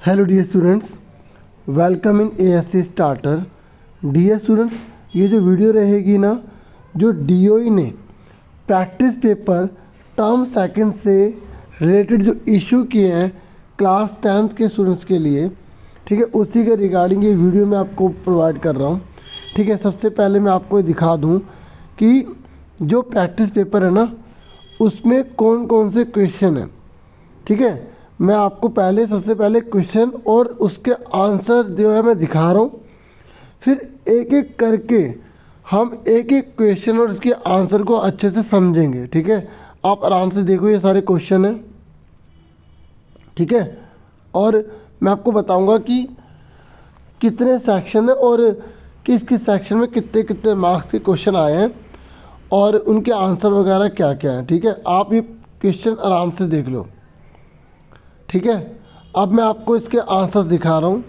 Hello dear students, welcome in ASC starter. Dear students, ये जो video रहेगी ना, जो डीओई ने प्रैक्टिस पेपर टर्म सेकंड से रिलेटेड जो इशू किए हैं क्लास 10th के स्टूडेंट्स के लिए, ठीक है, उसी के रिगार्डिंग ये वीडियो मैं आपको प्रोवाइड कर रहा हूँ। ठीक है, सबसे पहले मैं आपको दिखा दूँ कि जो प्रैक्टिस पेपर है ना, उसमें कौन कौन से क्वेश्चन हैं। ठीक है, मैं आपको सबसे पहले क्वेश्चन और उसके आंसर जो है मैं दिखा रहा हूँ, फिर एक एक करके हम एक एक क्वेश्चन और उसके आंसर को अच्छे से समझेंगे। ठीक है, आप आराम से देखो, ये सारे क्वेश्चन हैं। ठीक है, और मैं आपको बताऊंगा कि कितने सेक्शन है और किस किस सेक्शन में कितने कितने मार्क्स के क्वेश्चन आए हैं और उनके आंसर वगैरह क्या क्या हैं। ठीक है, आप ये क्वेश्चन आराम से देख लो। ठीक है, अब मैं आपको इसके आंसर्स दिखा रहा हूँ।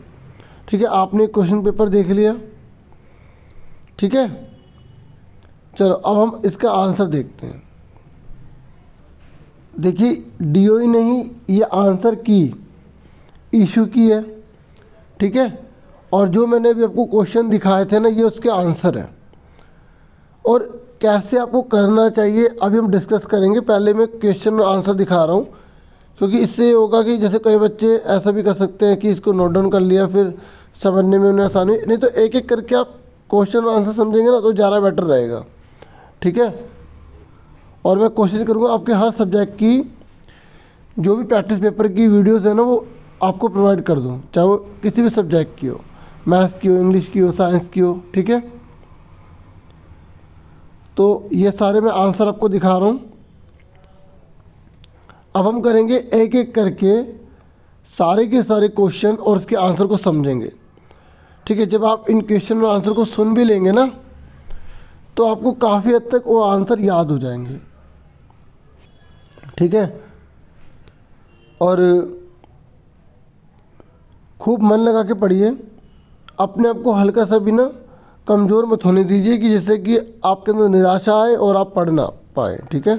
ठीक है, आपने क्वेश्चन पेपर देख लिया। ठीक है, चलो अब हम इसका आंसर देखते हैं। देखिए, डीओई ने ही ये आंसर की इशू की है। ठीक है, और जो मैंने अभी आपको क्वेश्चन दिखाए थे ना, ये उसके आंसर हैं और कैसे आपको करना चाहिए अभी हम डिस्कस करेंगे। पहले मैं क्वेश्चन और आंसर दिखा रहा हूँ, क्योंकि इससे ये होगा कि जैसे कई बच्चे ऐसा भी कर सकते हैं कि इसको नोट डाउन कर लिया, फिर समझने में उन्हें आसानी, नहीं तो एक एक करके आप क्वेश्चन और आंसर समझेंगे ना तो ज़्यादा बेटर रहेगा। ठीक है, और मैं कोशिश करूँगा आपके हर सब्जेक्ट की जो भी प्रैक्टिस पेपर की वीडियोस है ना, वो आपको प्रोवाइड कर दूँ, चाहे वो किसी भी सब्जेक्ट की हो, मैथ्स की हो, इंग्लिश की हो, साइंस की हो। ठीक है, तो ये सारे मैं आंसर आपको दिखा रहा हूँ। अब हम करेंगे एक एक करके सारे के सारे क्वेश्चन और उसके आंसर को समझेंगे। ठीक है, जब आप इन क्वेश्चन और आंसर को सुन भी लेंगे ना, तो आपको काफ़ी हद तक वो आंसर याद हो जाएंगे। ठीक है, और खूब मन लगा के पढ़िए, अपने आप को हल्का सा भी ना कमज़ोर मत होने दीजिए कि जैसे कि आपके अंदर निराशा आए और आप पढ़ ना पाए। ठीक है,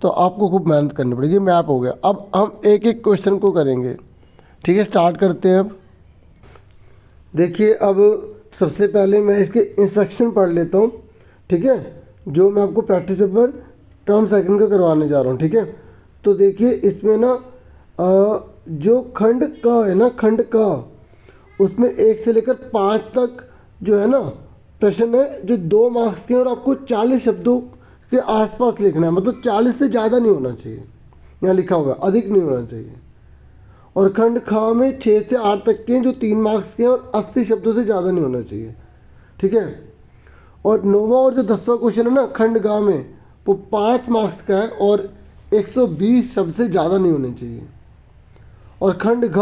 तो आपको खूब मेहनत करनी पड़ेगी। मैप हो गया, अब हम एक एक क्वेश्चन को करेंगे। ठीक है, स्टार्ट करते हैं। अब देखिए, अब सबसे पहले मैं इसके इंस्ट्रक्शन पढ़ लेता हूँ। ठीक है, जो मैं आपको प्रैक्टिस पेपर टर्म सेकंड का करवाने जा रहा हूँ। ठीक है, तो देखिए इसमें ना जो खंड क है ना, खंड क, उसमें 1 से लेकर 5 तक जो है ना प्रश्न है, जो 2 मार्क्स के हैं और आपको 40 शब्दों के आसपास लिखना है, मतलब 40 से ज़्यादा नहीं होना चाहिए, यहाँ लिखा हुआ है, अधिक नहीं होना चाहिए। और खंड ख में 6 से 8 तक के हैं, जो 3 मार्क्स के हैं और 80 शब्दों से ज़्यादा नहीं होना चाहिए। ठीक है, और नौवां और जो 10वां क्वेश्चन है ना खंड ग में, वो 5 मार्क्स का है और 120 शब्द से ज़्यादा नहीं होने चाहिए। और खंड घ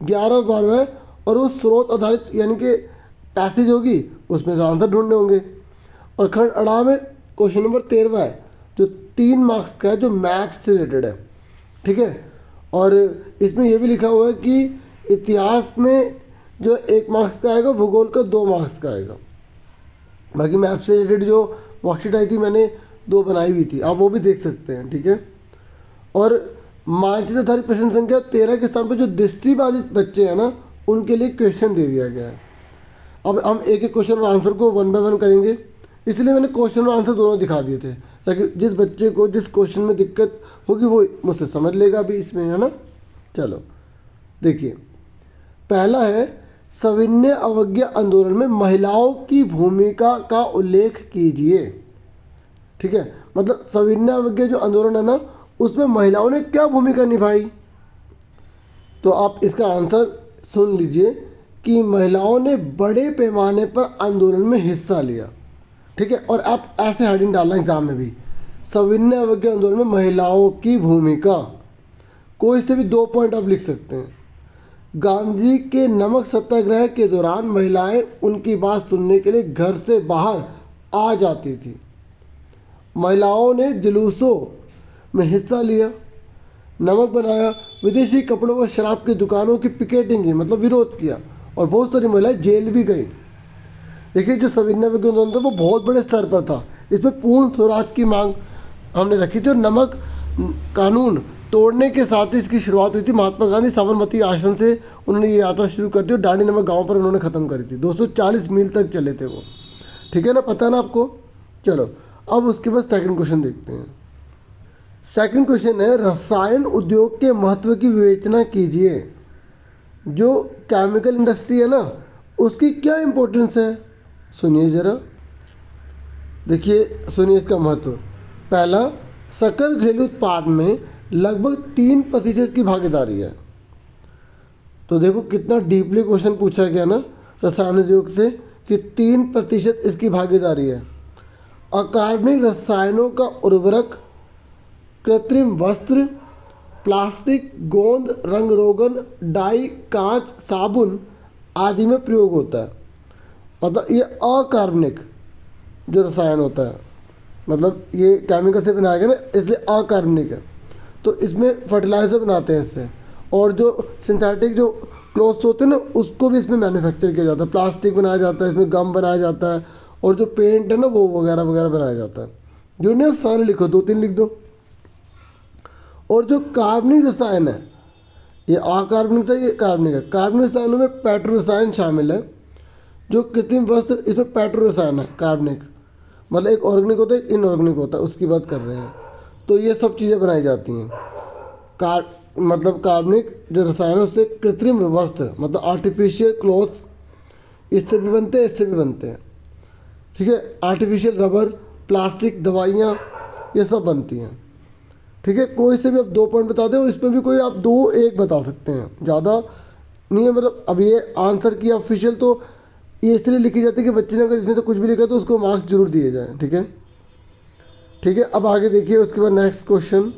11 12 है और वो स्रोत आधारित यानी कि पैसेज होगी, उसमें से आंसर ढूंढने होंगे। और खंड अड़ा में क्वेश्चन नंबर 13 है, जो 3 मार्क्स का है, जो मैथ्स से रिलेटेड है। ठीक है, और इसमें यह भी लिखा हुआ है कि इतिहास में जो 1 मार्क्स का आएगा, भूगोल का 2 मार्क्स का आएगा। बाकी मैथ्स से रिलेटेड जो वर्कशीट आई थी, मैंने 2 बनाई हुई थी, आप वो भी देख सकते हैं। ठीक है, और मानचित्र आधारित प्रश्न संख्या 13 के स्थान पर जो दृष्टिबाधित बच्चे हैं ना, उनके लिए क्वेश्चन दे दिया गया है। अब हम एक एक क्वेश्चन और आंसर को 1 बाय 1 करेंगे, इसलिए मैंने क्वेश्चन और आंसर दोनों दिखा दिए थे, ताकि जिस बच्चे को जिस क्वेश्चन में दिक्कत होगी वो मुझसे समझ लेगा अभी इसमें, है ना। चलो देखिए, पहला है सविनय अवज्ञा आंदोलन में महिलाओं की भूमिका का उल्लेख कीजिए। ठीक है, मतलब सविनय अवज्ञा जो आंदोलन है ना, उसमें महिलाओं ने क्या भूमिका निभाई। तो आप इसका आंसर सुन लीजिए कि महिलाओं ने बड़े पैमाने पर आंदोलन में हिस्सा लिया। ठीक है, और आप ऐसे हेडिंग डालना एग्जाम में भी, सविनय अवज्ञा आंदोलन में महिलाओं की भूमिका, कोई से भी 2 पॉइंट आप लिख सकते हैं। गांधी के नमक सत्याग्रह के दौरान महिलाएं उनकी बात सुनने के लिए घर से बाहर आ जाती थी। महिलाओं ने जुलूसों में हिस्सा लिया, नमक बनाया, विदेशी कपड़ों व शराब की दुकानों की पिकेटिंग की, मतलब विरोध किया, और बहुत सारी महिलाएं जेल भी गई। देखिए, जो सविनय अवज्ञा आंदोलन था वो बहुत बड़े स्तर पर था, इसमें पूर्ण स्वराज की मांग हमने रखी थी और नमक कानून तोड़ने के साथ ही इसकी शुरुआत हुई थी महात्मा गांधी साबरमती आश्रम से, उन्होंने ये यात्रा शुरू कर दी और डांडी नामक गाँव पर उन्होंने ख़त्म करी थी। 240 मील तक चले थे वो, ठीक है ना, पता ना आपको। चलो अब उसके बाद सेकंड क्वेश्चन देखते हैं। सेकंड क्वेश्चन है, रसायन उद्योग के महत्व की विवेचना कीजिए। जो केमिकल इंडस्ट्री है ना, उसकी क्या इम्पोर्टेंस है, सुनिए ज़रा, देखिए सुनिए इसका महत्व। पहला, सकल घरेलू उत्पाद में लगभग 3% की भागीदारी है। तो देखो कितना डीपली क्वेश्चन पूछा गया ना रसायन उद्योग से, कि 3% इसकी भागीदारी है। अकार्बनिक रसायनों का उर्वरक, कृत्रिम वस्त्र, प्लास्टिक, गोंद, रंग रोगन, डाई, कांच, साबुन आदि में प्रयोग होता है। मतलब ये अकार्बनिक जो रसायन होता है, मतलब ये केमिकल से बनाया गया ना, इसलिए अकार्बनिक है। तो इसमें फर्टिलाइज़र बनाते हैं इससे, और जो सिंथेटिक जो क्लॉथ्स होते हैं ना, उसको भी इसमें मैन्युफैक्चर किया जाता है। प्लास्टिक बनाया जाता है, इसमें गम बनाया जाता है, और जो पेंट है ना वो वगैरह वगैरह बनाया जाता है। जो नहीं, सारे लिखो, 2-3 लिख दो। और जो कार्बनिक रसायन है, ये अकार्बनिक था, ये कार्बनिक है। कार्बनिक रसायनों में पेट्रो रसायन शामिल है। जो कृत्रिम वस्त्र, इसमें पेट्रो रसायन है, कार्बनिक, मतलब एक ऑर्गेनिक होता है, एक इनऑर्गेनिक होता है, उसकी बात कर रहे हैं। तो ये सब चीज़ें बनाई जाती हैं। मतलब कार्बनिक जो रसायन है उससे कृत्रिम वस्त्र, मतलब आर्टिफिशियल क्लॉथ्स, इससे भी बनते हैं, इससे भी बनते हैं, ठीक है। आर्टिफिशियल रबर, प्लास्टिक, दवाइयाँ, ये सब बनती हैं, ठीक है। कोई से भी आप 2 पॉइंट बता दें, और इसमें भी कोई आप 2-1 बता सकते हैं, ज़्यादा नहीं है। मतलब अब ये आंसर की ऑफिशियल तो ये इसलिए लिखी जाती है कि बच्चे ने अगर इसमें से कुछ भी लिखा तो उसको मार्क्स जरूर दिए जाएँ, ठीक है, ठीक है। अब आगे देखिए, उसके बाद नेक्स्ट क्वेश्चन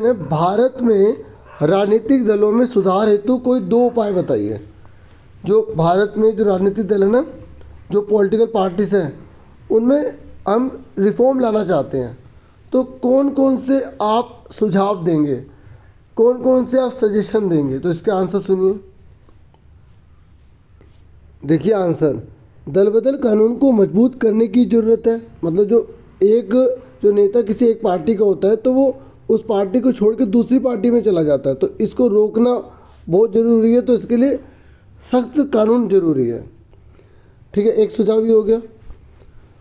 है, भारत में राजनीतिक दलों में सुधार हेतु कोई 2 उपाय बताइए। जो भारत में जो राजनीतिक दल है ना, जो पॉलिटिकल पार्टीज हैं, उनमें हम रिफॉर्म लाना चाहते हैं, तो कौन कौन से आप सुझाव देंगे, कौन कौन से आप सजेशन देंगे। तो इसका आंसर सुनिए, देखिए आंसर, दल बदल कानून को मजबूत करने की ज़रूरत है। मतलब जो नेता किसी एक पार्टी का होता है, तो वो उस पार्टी को छोड़ के दूसरी पार्टी में चला जाता है, तो इसको रोकना बहुत ज़रूरी है। तो इसके लिए सख्त कानून जरूरी है, ठीक है, एक सुझाव ये हो गया।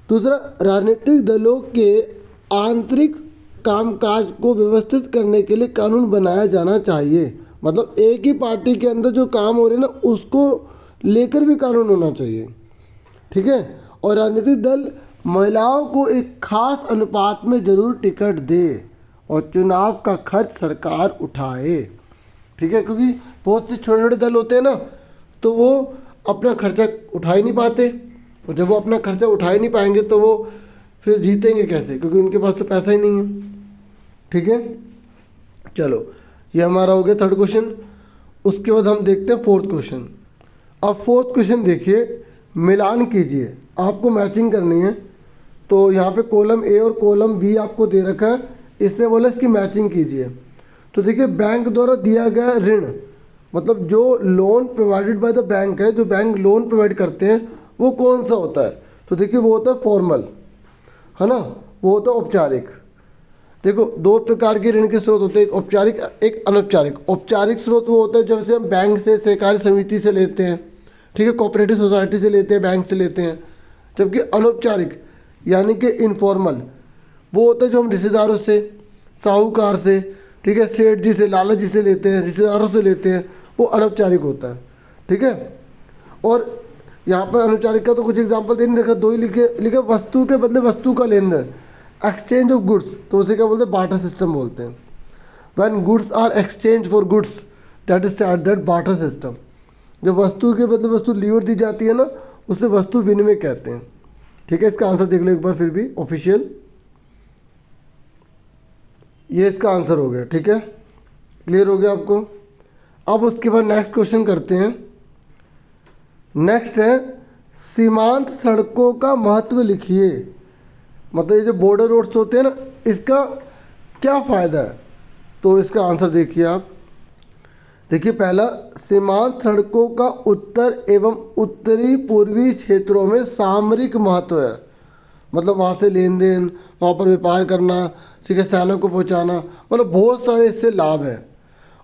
दूसरा, राजनीतिक दलों के आंतरिक कामकाज को व्यवस्थित करने के लिए कानून बनाया जाना चाहिए। मतलब एक ही पार्टी के अंदर जो काम हो रहे हैं ना, उसको लेकर भी कानून होना चाहिए, ठीक है। और राजनीतिक दल महिलाओं को एक खास अनुपात में जरूर टिकट दे, और चुनाव का खर्च सरकार उठाए, ठीक है। क्योंकि बहुत से छोटे छोटे दल होते हैं ना, तो वो अपना खर्चा उठा ही नहीं पाते, और जब वो अपना खर्चा उठा ही नहीं पाएंगे तो वो फिर जीतेंगे कैसे, क्योंकि उनके पास तो पैसा ही नहीं है, ठीक है। चलो ये हमारा हो गया थर्ड क्वेश्चन। उसके बाद हम देखते हैं फोर्थ क्वेश्चन। अब फोर्थ क्वेश्चन देखिए, मिलान कीजिए, आपको मैचिंग करनी है। तो यहाँ पे कॉलम ए और कॉलम बी आपको दे रखा है, इसने बोला इसकी मैचिंग कीजिए। तो देखिए, बैंक द्वारा दिया गया ऋण, मतलब जो loan provided by the bank है, जो बैंक लोन प्रोवाइड करते हैं, वो कौन सा होता है। तो देखिए वो होता है फॉर्मल, है ना, वो होता है औपचारिक। देखो 2 प्रकार के ऋण के स्रोत होते हैं, एक औपचारिक, एक अनौपचारिक। औपचारिक स्रोत वो होता है जब से हम बैंक से, सहकारी समिति से लेते हैं, ठीक है, कोऑपरेटिव सोसाइटी से लेते हैं, बैंक से लेते हैं। जबकि अनौपचारिक यानी कि इनफॉर्मल, वो होता है जो हम रिश्तेदारों से, साहूकार से, ठीक है, सेठ जी से, लाला जी से लेते हैं, रिश्तेदारों से लेते हैं, वो अनौपचारिक होता है, ठीक है। और यहाँ पर अनौपचारिक का तो कुछ एग्जांपल दे नहीं देखा, 2 ही लिखे, वस्तु के बदले वस्तु का लेन देन, एक्सचेंज ऑफ गुड्स, तो उसे क्या बोलते हैं, बार्टर सिस्टम बोलते हैं। When goods are exchange for goods, that is that barter system. जब वस्तु के बदले वस्तु ली और दी जाती है ना, उसे वस्तु विनिमय कहते हैं, ठीक है। इसका आंसर देख लो एक बार फिर भी ऑफिशियल, ये इसका आंसर हो गया, ठीक है, क्लियर हो गया आपको। अब उसके बाद नेक्स्ट क्वेश्चन करते हैं। नेक्स्ट है, सीमांत सड़कों का महत्व लिखिए। मतलब ये जो बॉर्डर रोड्स होते हैं ना, इसका क्या फ़ायदा है। तो इसका आंसर देखिए आप, देखिए पहला, सीमांत सड़कों का उत्तर एवं उत्तरी पूर्वी क्षेत्रों में सामरिक महत्व है। मतलब वहाँ से लेन देन, वहाँ पर व्यापार करना, ठीक है, सैनिक को पहुँचाना, मतलब बहुत सारे इससे लाभ हैं।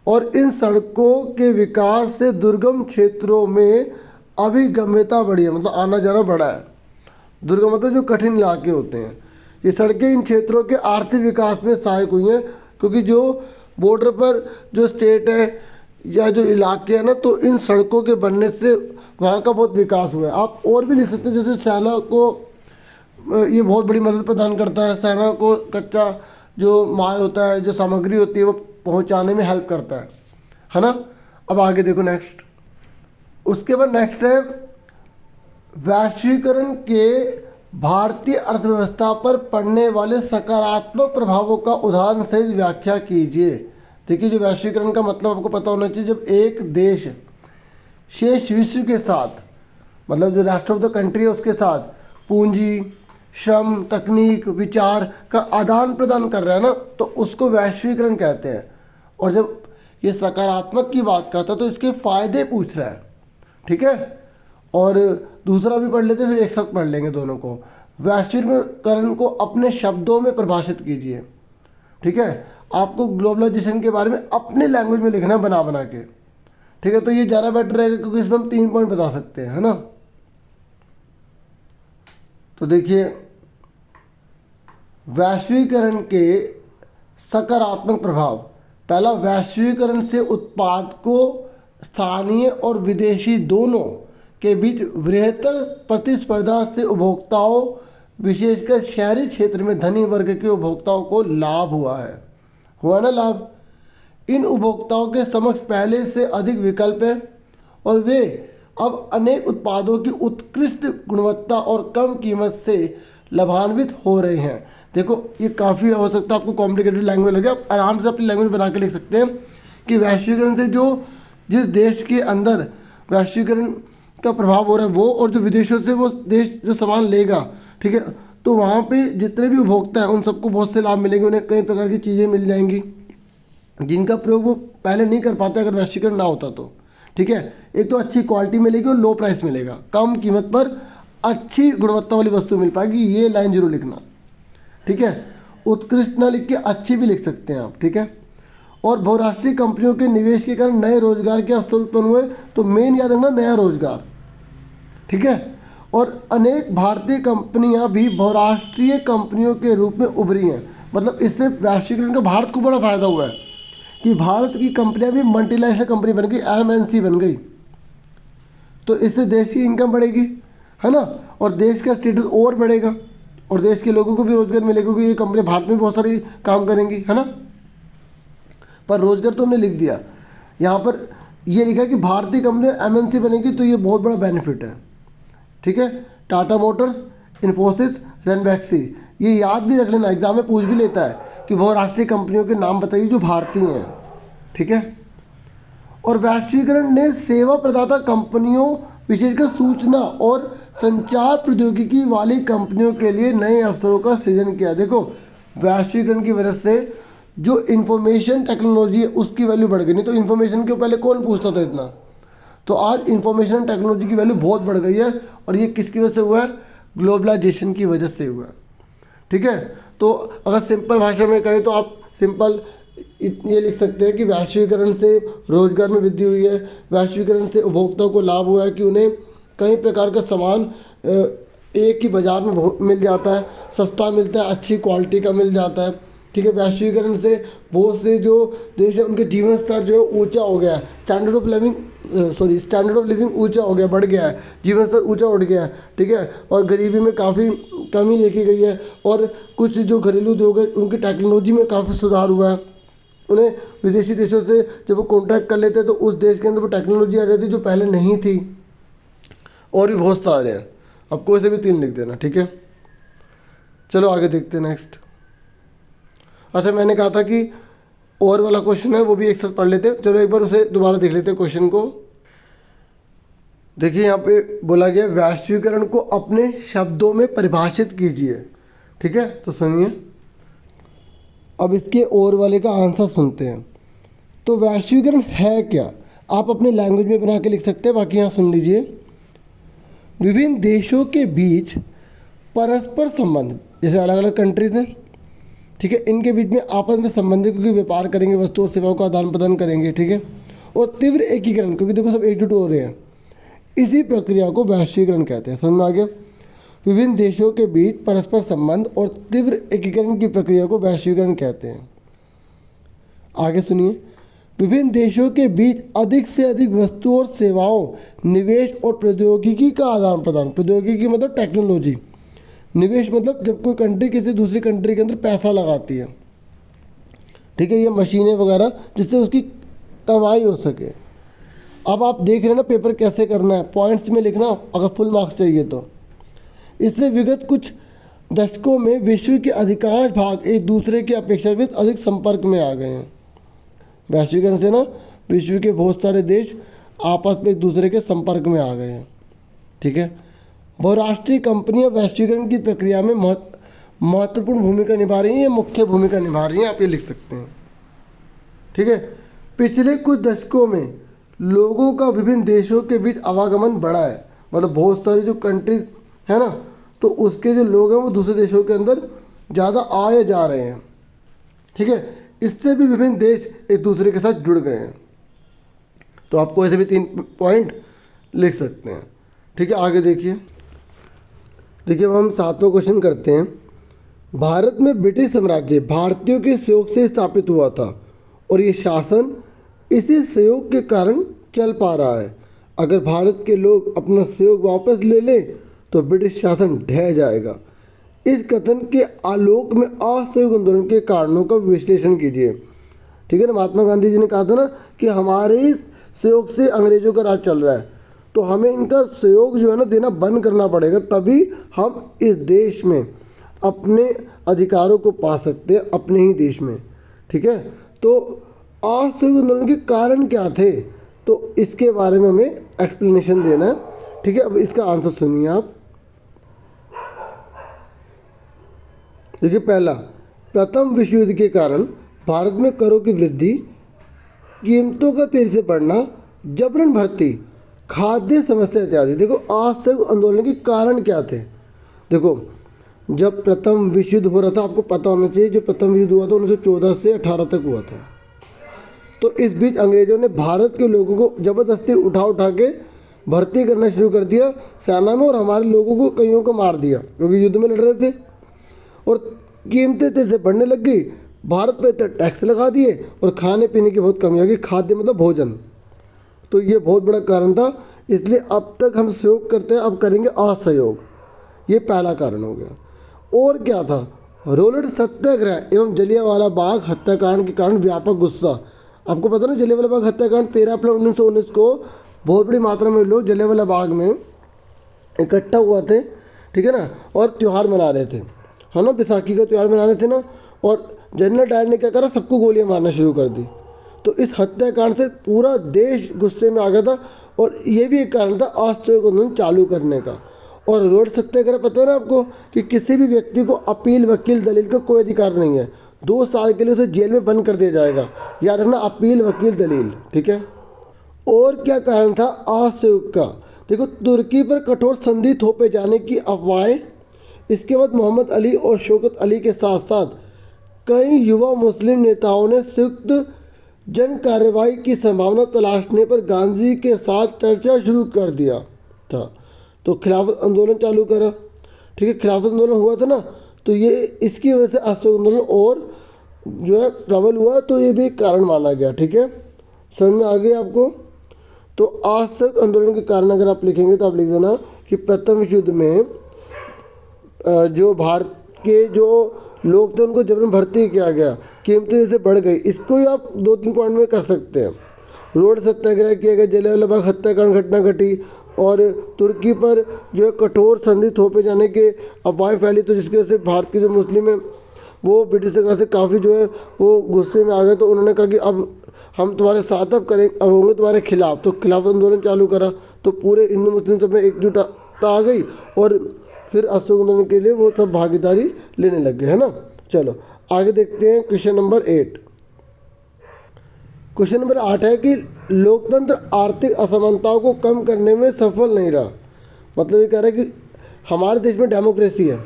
और इन सड़कों के विकास से दुर्गम क्षेत्रों में अभिगम्यता बढ़ी है, मतलब आना जाना बढ़ा है। दुर्गम मतलब जो कठिन इलाके होते हैं, ये सड़कें इन क्षेत्रों के आर्थिक विकास में सहायक हुई हैं, क्योंकि जो बॉर्डर पर जो स्टेट है या जो इलाके हैं ना, तो इन सड़कों के बनने से वहाँ का बहुत विकास हुआ है। आप और भी लिख सकते हैं, जैसे सेना को ये बहुत बड़ी मदद प्रदान करता है, सेना को कच्चा जो माल होता है, जो सामग्री होती है, वो पहुँचाने में हेल्प करता है ना। अब आगे देखो नेक्स्ट, उसके बाद नेक्स्ट है वैश्वीकरण के भारतीय अर्थव्यवस्था पर पड़ने वाले सकारात्मक प्रभावों का उदाहरण सहित व्याख्या कीजिए। देखिए, जो वैश्वीकरण का मतलब आपको पता होना चाहिए, जब एक देश शेष विश्व के साथ, मतलब जो रेस्ट ऑफ द कंट्री है उसके साथ पूंजी, श्रम, तकनीक, विचार का आदान प्रदान कर रहा है ना, तो उसको वैश्वीकरण कहते हैं। और जब ये सकारात्मक की बात करता है तो इसके फायदे पूछ रहा है, ठीक है। और दूसरा भी पढ़ लेते हैं, फिर एक साथ पढ़ लेंगे दोनों को। वैश्वीकरण को अपने शब्दों में परिभाषित कीजिए, ठीक है। आपको ग्लोबलाइजेशन के बारे में अपने लैंग्वेज में लिखना है, बना बना के, ठीक है। तो ये ज़्यादा बेटर रहेगा, क्योंकि इसमें हम 3 पॉइंट बता सकते हैं, है ना। तो देखिए, वैश्वीकरण के सकारात्मक प्रभाव। पहला, वैश्वीकरण से उत्पाद को स्थानीय और विदेशी दोनों के बीच बृहत्तर प्रतिस्पर्धा से उपभोक्ताओं, विशेषकर शहरी क्षेत्र में धनी वर्ग के उपभोक्ताओं को लाभ हुआ ना लाभ। इन उपभोक्ताओं के समक्ष पहले से अधिक विकल्प है और वे अब अनेक उत्पादों की उत्कृष्ट गुणवत्ता और कम कीमत से लाभान्वित हो रहे हैं। देखो, ये काफ़ी हो सकता है आपको कॉम्प्लिकेटेड लैंग्वेज लगे, आप आराम से अपनी लैंग्वेज बना के लिख सकते हैं कि वैश्वीकरण से जो जिस देश के अंदर वैश्वीकरण का प्रभाव हो रहा है वो, और जो विदेशों से वो देश जो सामान लेगा, ठीक है, तो वहाँ पे जितने भी उपभोक्ता हैं उन सबको बहुत से लाभ मिलेंगे, उन्हें कई प्रकार की चीज़ें मिल जाएंगी जिनका प्रयोग वो पहले नहीं कर पाते अगर वैश्वीकरण ना होता तो, ठीक है। एक तो अच्छी क्वालिटी मिलेगी और लो प्राइस मिलेगा, कम कीमत पर अच्छी गुणवत्ता वाली वस्तु मिल पाएगी। ये लाइन जरूर लिखना, ठीक है। उत्कृष्ट ना लिख के अच्छी भी लिख सकते हैं आप, ठीक है। और बहुराष्ट्रीय कंपनियों के निवेश के कारण नए रोजगार के अवसर उत्पन्न हुए, तो मेन याद रखना नया रोजगार, ठीक है। और अनेक भारतीय कंपनियां भी बहुराष्ट्रीय कंपनियों के रूप में उभरी हैं, मतलब इससे वैश्वीकरण का भारत को बड़ा फायदा हुआ है कि भारत की कंपनियां भी मल्टीनेशनल कंपनी बन गई, MNC बन गई। तो इससे देश की इनकम बढ़ेगी, है ना, और देश का स्टेटस और बढ़ेगा और देश के लोगों को भी रोजगार मिलेगा, क्योंकि ये कंपनी भारत में बहुत सारी काम करेंगी, है ना। पर रोजगार तो हमने लिख दिया, यहाँ पर ये लिखा कि भारतीय कंपनी MNC बनेगी, तो ये बहुत बड़ा बेनिफिट है, ठीक है। टाटा मोटर्स, इन्फोसिस, रेनबैक्सी, ये याद भी रख लेना, एग्जाम में पूछ भी लेता है कि बहुराष्ट्रीय कंपनियों के नाम बताइए जो भारतीय हैं, ठीक है। और वैश्वीकरण ने सेवा प्रदाता कंपनियों, विशेषकर सूचना और संचार प्रौद्योगिकी वाली कंपनियों के लिए नए अवसरों का सृजन किया। देखो, वैश्वीकरण की वजह से जो इंफॉर्मेशन टेक्नोलॉजी है उसकी वैल्यू बढ़ गई, नहीं तो इंफॉर्मेशन के पहले कौन पूछता था इतना, तो आज इंफॉर्मेशन टेक्नोलॉजी की वैल्यू बहुत बढ़ गई है। और ये किसकी वजह से हुआ है? ग्लोबलाइजेशन की वजह से हुआ है, ठीक है। तो अगर सिंपल भाषा में कहें तो आप सिंपल ये लिख सकते हैं कि वैश्वीकरण से रोजगार में वृद्धि हुई है, वैश्वीकरण से उपभोक्ताओं को लाभ हुआ है कि उन्हें कई प्रकार का सामान एक ही बाजार में मिल जाता है, सस्ता मिलता है, अच्छी क्वालिटी का मिल जाता है, ठीक है। वैश्वीकरण से बहुत से जो देश है उनके जीवन स्तर जो है ऊंचा हो गया है, स्टैंडर्ड ऑफ लिविंग ऊंचा हो गया, बढ़ गया है, जीवन स्तर ऊंचा उठ गया है, ठीक है। और गरीबी में काफ़ी कमी देखी गई है, और कुछ जो घरेलू उद्योग है उनकी टेक्नोलॉजी में काफ़ी सुधार हुआ है। उन्हें विदेशी देशों से जब वो कॉन्ट्रैक्ट कर लेते हैं तो उस देश के अंदर वो टेक्नोलॉजी आ जाती है जो पहले नहीं थी, और भी बहुत सारे हैं, अब कोई से भी 3 लिख देना, ठीक है। चलो आगे देखते हैं नेक्स्ट। अच्छा, मैंने कहा था कि और वाला क्वेश्चन है वो भी एक साथ पढ़ लेते हैं, चलो एक बार उसे दोबारा देख लेते हैं क्वेश्चन को। देखिए, यहाँ पे बोला गया वैश्वीकरण को अपने शब्दों में परिभाषित कीजिए, ठीक है। तो सुनिए, अब इसके और वाले का आंसर सुनते हैं। तो वैश्वीकरण है क्या, आप अपने लैंग्वेज में बना के लिख सकते हैं, बाकी यहाँ सुन लीजिए। विभिन्न देशों के बीच परस्पर संबंध, जैसे अलग अलग कंट्रीज हैं, ठीक है, इनके बीच में आपस में संबंध है क्योंकि व्यापार करेंगे, वस्तु और सेवाओं का आदान प्रदान करेंगे, ठीक है। और तीव्र एकीकरण, क्योंकि देखो सब एकजुट हो रहे हैं, इसी प्रक्रिया को वैश्वीकरण कहते हैं। समझ में आ गया? विभिन्न देशों के बीच परस्पर संबंध और तीव्र एकीकरण की प्रक्रिया को वैश्वीकरण कहते हैं। आगे सुनिए, विभिन्न देशों के बीच अधिक से अधिक वस्तु और सेवाओं, निवेश और प्रौद्योगिकी का आदान प्रदान। प्रौद्योगिकी मतलब टेक्नोलॉजी, निवेश मतलब जब कोई कंट्री किसी दूसरी कंट्री के अंदर पैसा लगाती है, ठीक है, ये मशीनें वगैरह जिससे उसकी कमाई हो सके। अब आप देख रहे हैं ना पेपर कैसे करना है, पॉइंट्स में लिखना अगर फुल मार्क्स चाहिए तो। इससे विगत कुछ दशकों में विश्व के अधिकांश भाग एक दूसरे के अपेक्षाकृत अधिक संपर्क में आ गए हैं। वैश्वीकरण से ना विश्व के बहुत सारे देश आपस में एक दूसरे के संपर्क में आ गए हैं, ठीक है। बहुराष्ट्रीय कंपनियां वैश्वीकरण की प्रक्रिया में महत्वपूर्ण भूमिका निभा रही हैं, या मुख्य भूमिका निभा रही हैं, आप ये लिख सकते हैं, ठीक है। पिछले कुछ दशकों में लोगों का विभिन्न देशों के बीच आवागमन बढ़ा है, मतलब बहुत सारी जो कंट्रीज है ना, तो उसके जो लोग हैं वो दूसरे देशों के अंदर ज़्यादा आए जा रहे हैं, ठीक है। इससे भी विभिन्न देश एक दूसरे के साथ जुड़ गए हैं। तो आपको ऐसे भी 3 पॉइंट लिख सकते हैं, ठीक है। आगे देखिए, अब हम 7वां क्वेश्चन करते हैं। भारत में ब्रिटिश साम्राज्य भारतीयों के सहयोग से स्थापित हुआ था और ये शासन इसी सहयोग के कारण चल पा रहा है। अगर भारत के लोग अपना सहयोग वापस ले लें तो ब्रिटिश शासन ढह जाएगा। इस कथन के आलोक में असहयोग आंदोलन के कारणों का विश्लेषण कीजिए, ठीक है ना। महात्मा गांधी जी ने कहा था ना कि हमारे सहयोग से अंग्रेजों का राज चल रहा है, तो हमें इनका सहयोग जो है ना देना बंद करना पड़ेगा, तभी हम इस देश में अपने अधिकारों को पा सकते हैं, अपने ही देश में, ठीक है। तो असहयोग आंदोलन के कारण क्या थे, तो इसके बारे में हमें एक्सप्लेनेशन देना है, ठीक है। अब इसका आंसर सुनिए आप। देखिए, पहला, प्रथम विश्व युद्ध के कारण भारत में करों की वृद्धि, कीमतों का तेजी से बढ़ना, जबरन भर्ती, खाद्य समस्या इत्यादि। देखो असहयोग आंदोलन के कारण क्या थे। देखो, जब प्रथम विश्व युद्ध हो रहा था, आपको पता होना चाहिए, जो प्रथम युद्ध हुआ था 1914 से 18 तक हुआ था। तो इस बीच अंग्रेजों ने भारत के लोगों को ज़बरदस्ती उठा के भर्ती करना शुरू कर दिया सेना में, और हमारे लोगों को कईयों को मार दिया क्योंकि युद्ध में लड़ रहे थे। और कीमतें तेज़ी से बढ़ने लग गई, भारत पे टैक्स लगा दिए और खाने पीने की बहुत कमी आ गई। खाद्य मतलब भोजन, तो ये बहुत बड़ा कारण था। इसलिए अब तक हम सहयोग करते हैं, अब करेंगे असहयोग, ये पहला कारण हो गया। और क्या था, रोलेट सत्याग्रह एवं जलियांवाला बाग हत्याकांड के कारण व्यापक गुस्सा। आपको पता ना, जलियांवाला बाग हत्याकांड 13 अप्रैल 1919 को बहुत बड़ी मात्रा में लोग जलियांवाला बाग में इकट्ठा हुआ थे, ठीक है ना, और त्यौहार मना रहे थे, है ना, बैसाखी का त्यौहार मना रहे थे ना। और जनरल डायर ने क्या करा, सबको गोलियां मारना शुरू कर दी। तो इस हत्याकांड से पूरा देश गुस्से में आ गया था, और ये भी एक कारण था असहयोग आंदोलन चालू करने का। और रोड सत्याग्रह पता है ना आपको, कि किसी भी व्यक्ति को अपील, वकील, दलील का कोई अधिकार नहीं है, 2 साल के लिए उसे जेल में बंद कर दिया जाएगा। याद रखना, अपील, वकील, दलील, ठीक है। और क्या कारण था असहयोग का। देखो, तुर्की पर कठोर संधि थोपे जाने की अफवाहें, इसके बाद मोहम्मद अली और शौकत अली के साथ साथ कई युवा मुस्लिम नेताओं ने संयुक्त जन कार्रवाई की संभावना तलाशने पर गांधी के साथ चर्चा शुरू कर दिया था। तो खिलाफत आंदोलन चालू करा, ठीक है। खिलाफत आंदोलन हुआ था ना, तो ये इसकी वजह से असहयोग आंदोलन और जो है प्रबल हुआ, तो ये भी एक कारण माना गया, ठीक है। समझ में आ गया आपको। तो असहयोग आंदोलन के कारण अगर आप लिखेंगे तो आप लिख देना कि प्रथम विश्व युद्ध में जो भारत के जो लोग थे उनको जबरन भर्ती किया गया, कीमतें जैसे बढ़ गई। इसको ही आप 2-3 पॉइंट में कर सकते हैं। रोड सत्याग्रह किया गया, जलियांवाला बाग हत्याकांड घटना घटी, और तुर्की पर जो है कठोर संधि थोपे जाने के अफवाहें फैली, तो जिसकी वजह से भारत के जो मुस्लिम है वो ब्रिटिश सरकार से काफ़ी जो है वो गुस्से में आ गए। तो उन्होंने कहा कि अब हम तुम्हारे साथ अब होंगे तुम्हारे खिलाफ। तो खिलाफ आंदोलन चालू करा, तो पूरे हिंदू मुस्लिम सब में एकजुटता आ गई, और फिर असहयोग आंदोलन के लिए वो सब भागीदारी लेने लग गए, है ना। चलो आगे देखते हैं क्वेश्चन नंबर 8। क्वेश्चन नंबर 8 है कि लोकतंत्र आर्थिक असमानताओं को कम करने में सफल नहीं रहा। मतलब ये कह रहा है कि हमारे देश में डेमोक्रेसी है,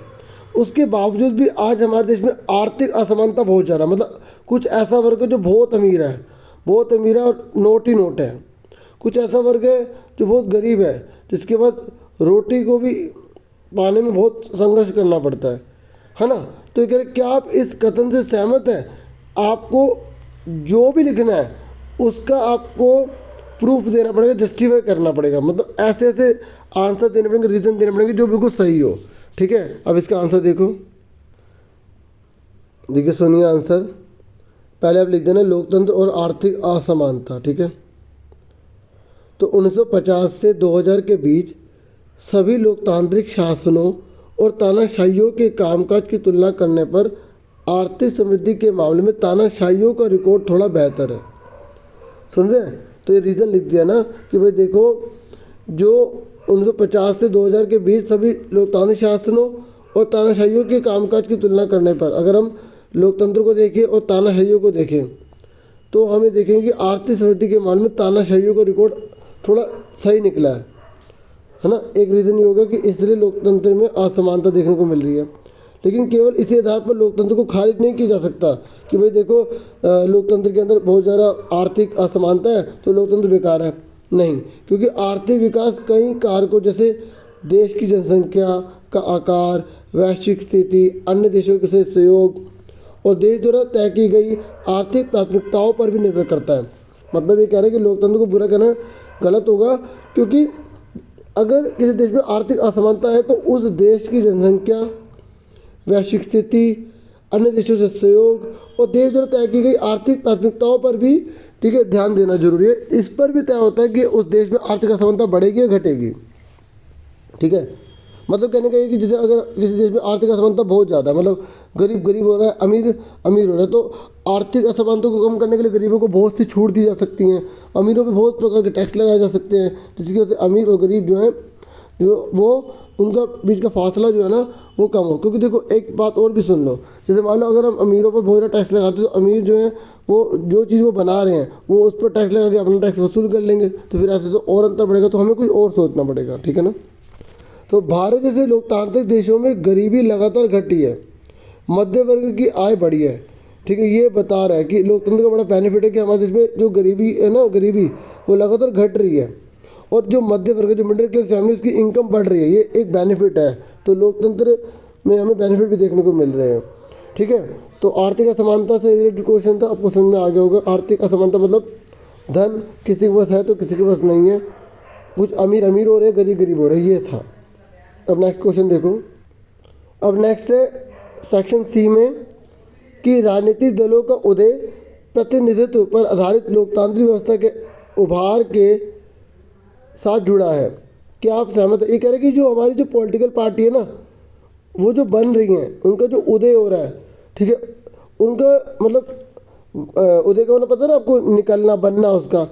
उसके बावजूद भी आज हमारे देश में आर्थिक असमानता बहुत ज़्यादा, मतलब कुछ ऐसा वर्ग है जो बहुत अमीर है, बहुत अमीर है और नोट ही नोट है, कुछ ऐसा वर्ग है जो बहुत गरीब है, जिसके पास रोटी को भी पाने में बहुत संघर्ष करना पड़ता है ना। तो ये कह रहे क्या आप इस कथन से सहमत हैं? आपको जो भी लिखना है उसका आपको प्रूफ देना पड़ेगा, जस्टिफाई करना पड़ेगा, मतलब ऐसे ऐसे आंसर देने पड़ेंगे, रीज़न देने पड़ेंगे जो बिल्कुल सही हो। ठीक है, अब इसका आंसर देखो, देखिए सुनिए आंसर। पहले आप लिख देना लोकतंत्र और आर्थिक असमानता। ठीक है, तो 1950 से 2000 के बीच सभी लोकतांत्रिक शासनों और तानाशाहियों के कामकाज की तुलना करने पर आर्थिक समृद्धि के मामले में तानाशाहियों का रिकॉर्ड थोड़ा बेहतर है। समझे? तो ये रीज़न लिख दिया ना कि भाई देखो, जो 1950 से 2000 के बीच सभी लोकतांत्रिक शासनों और तानाशाहियों के कामकाज की तुलना करने पर, अगर हम लोकतंत्र को देखें और तानाशाहियों को देखें तो हमें देखेंगे कि आर्थिक समृद्धि के मामले में तानाशाहियों का रिकॉर्ड थोड़ा सही निकला है ना। एक रीज़न ये होगा कि इसलिए लोकतंत्र में असमानता देखने को मिल रही है, लेकिन केवल इसी आधार पर लोकतंत्र को खारिज नहीं किया जा सकता कि भाई देखो लोकतंत्र के अंदर बहुत ज़्यादा आर्थिक असमानता है तो लोकतंत्र बेकार है। नहीं, क्योंकि आर्थिक विकास कई कारकों जैसे देश की जनसंख्या का आकार, वैश्विक स्थिति, अन्य देशों के साथ सहयोग और देश द्वारा तय की गई आर्थिक प्राथमिकताओं पर भी निर्भर करता है। मतलब ये कह रहे हैं कि लोकतंत्र को बुरा कहना गलत होगा, क्योंकि अगर किसी देश में आर्थिक असमानता है तो उस देश की जनसंख्या, वैश्विक स्थिति, अन्य देशों से सहयोग और देश द्वारा तय की गई आर्थिक प्राथमिकताओं पर भी, ठीक है, ध्यान देना जरूरी है। इस पर भी तय होता है कि उस देश में आर्थिक असमानता बढ़ेगी या घटेगी। ठीक है, मतलब कहने का ये कि जैसे अगर किसी देश में आर्थिक असमानता बहुत ज़्यादा है, मतलब गरीब गरीब हो रहा है, अमीर अमीर हो रहा है, तो आर्थिक असमानता को कम करने के लिए गरीबों को बहुत सी छूट दी जा सकती हैं, अमीरों पे बहुत प्रकार के टैक्स लगाए जा सकते हैं, जिसकी वजह से अमीर और गरीब जो है वो उनका बीच का फासला जो है ना वो कम हो। क्योंकि देखो एक बात और भी सुन लो, जैसे मान लो अगर हम अमीरों पर बहुत ज़्यादा टैक्स लगाते हैं तो अमीर जो है वो जो चीज़ वो बना रहे हैं वो उस पर टैक्स लगा के अपना टैक्स वसूल कर लेंगे, तो फिर ऐसे तो और अंतर बढ़ेगा, तो हमें कुछ और सोचना पड़ेगा। ठीक है ना। तो भारत जैसे लोकतांत्रिक देशों में गरीबी लगातार घटी है, मध्य वर्ग की आय बढ़ी है। ठीक है, ये बता रहा है कि लोकतंत्र का बड़ा बेनिफिट है कि हमारे देश में जो गरीबी है ना, गरीबी वो लगातार घट रही है, और जो मध्य वर्ग, जो मिडिल क्लास फैमिली, उसकी इनकम बढ़ रही है, ये एक बेनिफिट है। तो लोकतंत्र में हमें बेनिफिट भी देखने को मिल रहे हैं। ठीक है, तो आर्थिक असमानता से रिलेटेड क्वेश्चन था, आपको समझ में आ गया होगा। आर्थिक असमानता मतलब धन किसी के पास है तो किसी के पास नहीं है, कुछ अमीर अमीर हो रहे हैं, गरीब गरीब हो रहे हैं, ये था। अब नेक्स्ट क्वेश्चन देखो। अब नेक्स्ट है सेक्शन सी में कि राजनीतिक दलों का उदय प्रतिनिधित्व पर आधारित लोकतांत्रिक व्यवस्था के उभार के साथ जुड़ा है। क्या आप सहमत है? ये कह रहे हैं कि जो हमारी जो पॉलिटिकल पार्टी है ना, वो जो बन रही हैं, उनका जो उदय हो रहा है, ठीक है, उनका मतलब उदय का मतलब पता है ना आपको, निकलना, बनना, उसका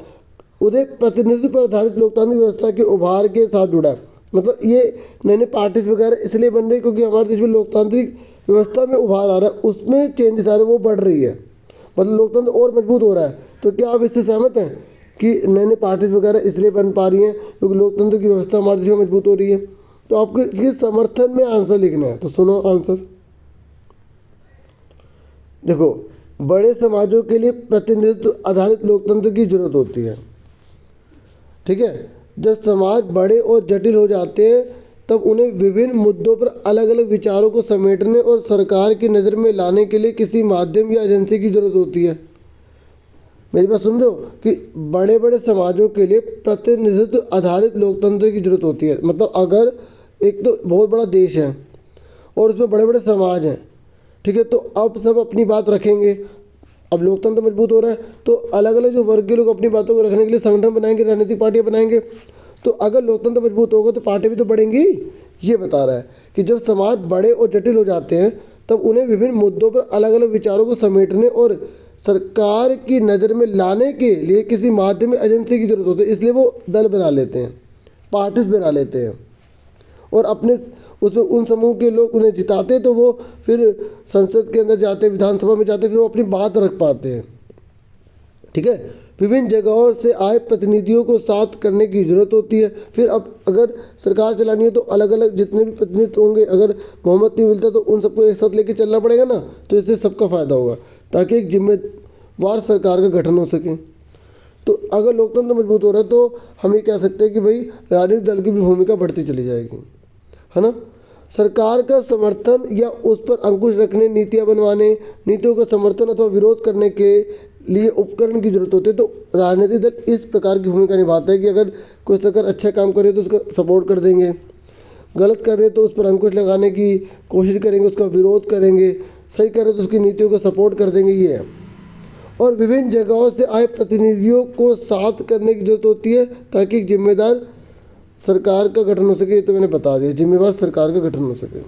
उदय प्रतिनिधित्व पर आधारित लोकतांत्रिक व्यवस्था के उभार के साथ जुड़ा है। मतलब ये नए नए पार्टीज वगैरह इसलिए बन रही है क्योंकि हमारे देश में लोकतांत्रिक व्यवस्था में उभार आ रहा है, उसमें चेंजेस आ रहे हैं, वो बढ़ रही है, मतलब लोकतंत्र और मजबूत हो रहा है। तो क्या आप इससे सहमत हैं कि नए नए पार्टीज वगैरह इसलिए बन पा रही हैं क्योंकि लोकतंत्र की व्यवस्था हमारे देश में मजबूत हो रही है? तो आपको इसके समर्थन में आंसर लिखना है, तो सुनो आंसर। देखो, बड़े समाजों के लिए प्रतिनिधित्व आधारित लोकतंत्र की जरूरत होती है। ठीक है, जब समाज बड़े और जटिल हो जाते हैं तब उन्हें विभिन्न मुद्दों पर अलग अलग विचारों को समेटने और सरकार की नज़र में लाने के लिए किसी माध्यम या एजेंसी की जरूरत होती है। मेरी बात सुन रहे हो कि बड़े बड़े समाजों के लिए प्रतिनिधित्व आधारित लोकतंत्र की जरूरत होती है। मतलब अगर एक तो बहुत बड़ा देश है और उसमें बड़े बड़े समाज हैं, ठीक है, तो अब सब अपनी बात रखेंगे, अब लोकतंत्र मजबूत हो रहा है तो अलग अलग जो वर्ग के लोग अपनी बातों को रखने के लिए संगठन बनाएंगे, राजनीतिक पार्टियां बनाएंगे, तो अगर लोकतंत्र मजबूत होगा तो पार्टी भी तो बढ़ेंगी। ये बता रहा है कि जब समाज बड़े और जटिल हो जाते हैं तब उन्हें विभिन्न मुद्दों पर अलग अलग विचारों को समेटने और सरकार की नज़र में लाने के लिए किसी माध्यम एजेंसी की जरूरत होती है। इसलिए वो दल बना लेते हैं, पार्टीज बना लेते हैं, और अपने उसमें उन समूह के लोग उन्हें जिताते तो वो फिर संसद के अंदर जाते, विधानसभा में जाते, फिर वो अपनी बात रख पाते हैं। ठीक है, विभिन्न जगहों से आए प्रतिनिधियों को साथ करने की ज़रूरत होती है। फिर अब अगर सरकार चलानी है तो अलग अलग जितने भी प्रतिनिधि होंगे, अगर बहुमत नहीं मिलता तो उन सबको एक साथ लेके चलना पड़ेगा ना, तो इससे सबका फ़ायदा होगा ताकि एक जिम्मेवार सरकार का गठन हो सके। तो अगर लोकतंत्र मजबूत हो रहा है तो हम ये कह सकते हैं कि भाई राजनीतिक दल की भी भूमिका बढ़ती चली जाएगी, है ना। सरकार का समर्थन या उस पर अंकुश रखने, नीतियाँ बनवाने, नीतियों का समर्थन अथवा विरोध करने के लिए उपकरण की जरूरत होती है। तो राजनीतिक दल इस प्रकार की भूमिका निभाता है कि अगर कोई सरकार अच्छा काम करे तो उसका सपोर्ट कर देंगे, गलत कर रहे तो उस पर अंकुश लगाने की कोशिश करेंगे, उसका विरोध करेंगे, सही कर रहे तो उसकी नीतियों का सपोर्ट कर देंगे, ये है। और विभिन्न जगहों से आए प्रतिनिधियों को साथ करने की जरूरत होती है ताकि एक जिम्मेदार सरकार का गठन हो सके। ये तो मैंने बता दिया, जिम्मेवार सरकार का गठन हो सके।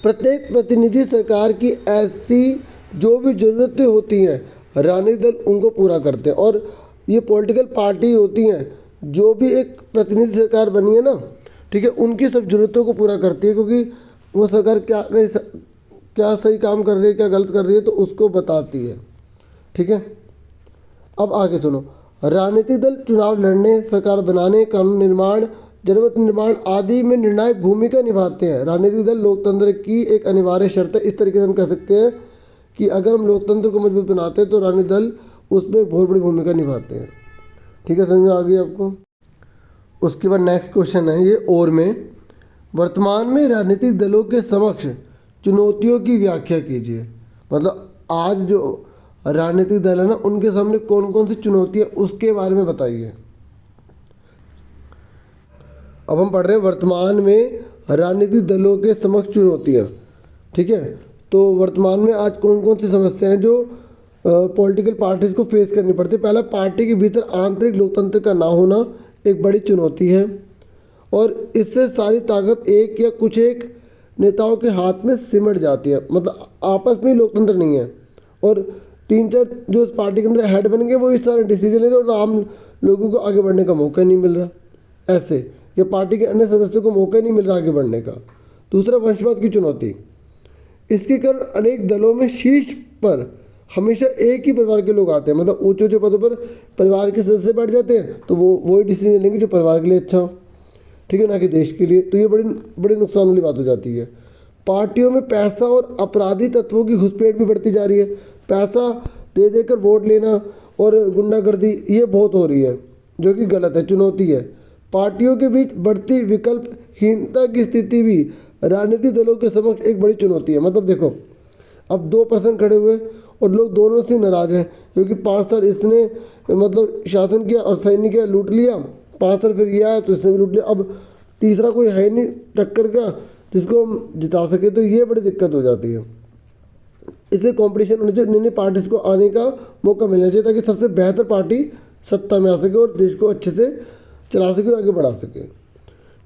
प्रत्येक प्रतिनिधि सरकार की ऐसी जो भी जरूरतें होती हैं राजनीतिक दल उनको पूरा करते हैं। और ये पॉलिटिकल पार्टी होती हैं जो भी एक प्रतिनिधि सरकार बनी है ना, ठीक है, उनकी सब जरूरतों को पूरा करती है, क्योंकि वो सरकार क्या सही काम कर रही है, क्या गलत कर रही है, तो उसको बताती है, ठीक है। अब आगे सुनो। राजनीतिक दल चुनाव लड़ने, सरकार बनाने, कानून निर्माण, जनमत निर्माण आदि में निर्णायक भूमिका निभाते हैं। राजनीतिक दल लोकतंत्र की एक अनिवार्य शर्त है। इस तरीके से हम कह सकते हैं कि अगर हम लोकतंत्र को मजबूत बनाते हैं तो राजनीतिक दल उसमें बहुत बड़ी भूमिका निभाते हैं, ठीक है। समझ में आ गई आपको। उसके बाद नेक्स्ट क्वेश्चन है ये और में, वर्तमान में राजनीतिक दलों के समक्ष चुनौतियों की व्याख्या कीजिए। मतलब आज जो राजनीतिक दल है ना, उनके सामने कौन कौन सी चुनौतियाँ उसके बारे में बताइए। अब हम पढ़ रहे हैं वर्तमान में राजनीतिक दलों के समक्ष चुनौतियाँ, ठीक है। तो वर्तमान में आज कौन कौन सी समस्याएं हैं जो पॉलिटिकल पार्टीज को फेस करनी पड़ती है। पहला, पार्टी के भीतर आंतरिक लोकतंत्र का ना होना एक बड़ी चुनौती है, और इससे सारी ताकत एक या कुछ एक नेताओं के हाथ में सिमट जाती है। मतलब आपस में ही लोकतंत्र नहीं है, और 3-4 जो इस पार्टी के अंदर हेड बन गए वो इस सारे डिसीजन ले रहे और आम लोगों को आगे बढ़ने का मौका नहीं मिल रहा, ऐसे या पार्टी के अन्य सदस्यों को मौका नहीं मिल रहा आगे बढ़ने का। दूसरा, वंशवाद की चुनौती। इसके कारण अनेक दलों में शीर्ष पर हमेशा एक ही परिवार के लोग आते हैं। मतलब ऊंचे ऊंचे पदों पर परिवार के सदस्य बैठ जाते हैं, तो वो वही डिसीजन लेंगे जो परिवार के लिए अच्छा हो, ठीक है, ना कि देश के लिए। तो ये बड़ी नुकसान वाली बात हो जाती है। पार्टियों में पैसा और अपराधी तत्वों की घुसपैठ भी बढ़ती जा रही है। पैसा दे देकर वोट लेना और गुंडागर्दी ये बहुत हो रही है, जो कि गलत है, चुनौती है। पार्टियों के बीच बढ़ती विकल्पहीनता की स्थिति भी राजनीतिक दलों के समक्ष एक बड़ी चुनौती है। मतलब देखो, अब 2 पर्सन खड़े हुए और लोग दोनों से नाराज हैं, क्योंकि 5 साल इसने मतलब शासन किया और सही नहीं किया, लूट लिया। 5 साल फिर ये आया तो इसने भी लूट लिया। अब तीसरा कोई है नहीं टक्कर का जिसको हम जिता सके, तो ये बड़ी दिक्कत हो जाती है। इसलिए कंपटीशन होना चाहिए, नई पार्टीज को आने का मौका मिलना चाहिए ताकि सबसे बेहतर पार्टी सत्ता में आ सके और देश को अच्छे से चला सके, आगे बढ़ा सके,